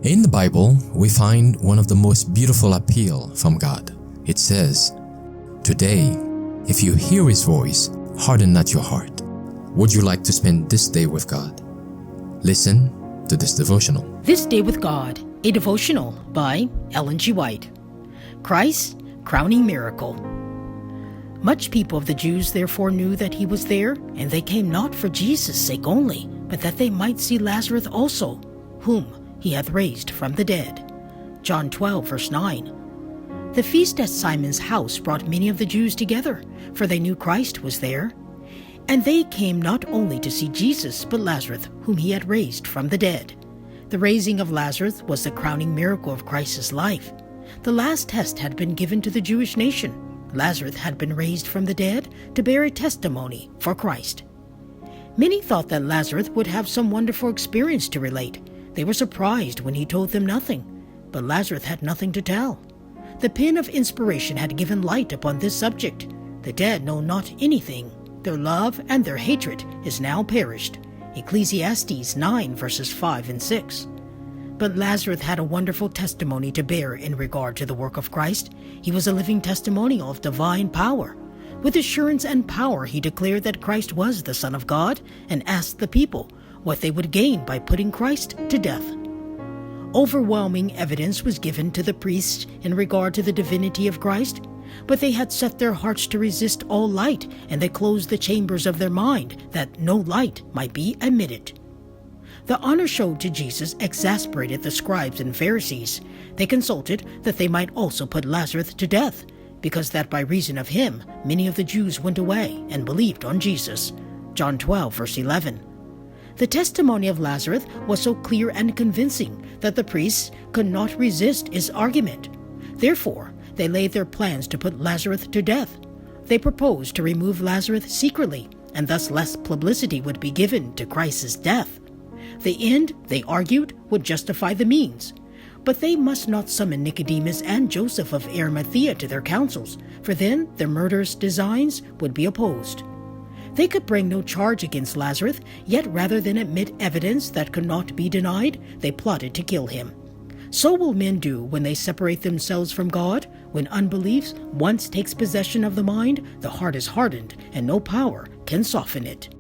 In the Bible, we find one of the most beautiful appeal from God. It says, "Today, if you hear His voice, harden not your heart." Would you like to spend this day with God? Listen to this devotional. This Day with God, a devotional by Ellen G. White. Christ's crowning miracle. Much people of the Jews therefore knew that he was there, and they came not for Jesus' sake only, but that they might see Lazarus also, whom he hath raised from the dead. John 12, verse 9. The feast at Simon's house brought many of the Jews together, for they knew Christ was there. And they came not only to see Jesus, but Lazarus, whom he had raised from the dead. The raising of Lazarus was the crowning miracle of Christ's life. The last test had been given to the Jewish nation. Lazarus had been raised from the dead to bear a testimony for Christ. Many thought that Lazarus would have some wonderful experience to relate. They were surprised when he told them nothing, but Lazarus had nothing to tell. The pen of inspiration had given light upon this subject. The dead know not anything. Their love and their hatred is now perished. Ecclesiastes 9, verses 5 and 6. But Lazarus had a wonderful testimony to bear in regard to the work of Christ. He was a living testimonial of divine power. With assurance and power, he declared that Christ was the Son of God and asked the people what they would gain by putting Christ to death. Overwhelming evidence was given to the priests in regard to the divinity of Christ, but they had set their hearts to resist all light, and they closed the chambers of their mind that no light might be admitted. The honor showed to Jesus exasperated the scribes and Pharisees. They consulted that they might also put Lazarus to death, because that by reason of him many of the Jews went away and believed on Jesus. John 12, verse 11. The testimony of Lazarus was so clear and convincing that the priests could not resist his argument. Therefore, they laid their plans to put Lazarus to death. They proposed to remove Lazarus secretly, and thus less publicity would be given to Christ's death. The end, they argued, would justify the means. But they must not summon Nicodemus and Joseph of Arimathea to their councils, for then their murderous designs would be opposed. They could bring no charge against Lazarus, yet rather than admit evidence that could not be denied, they plotted to kill him. So will men do when they separate themselves from God. When unbelief once takes possession of the mind, the heart is hardened, and no power can soften it.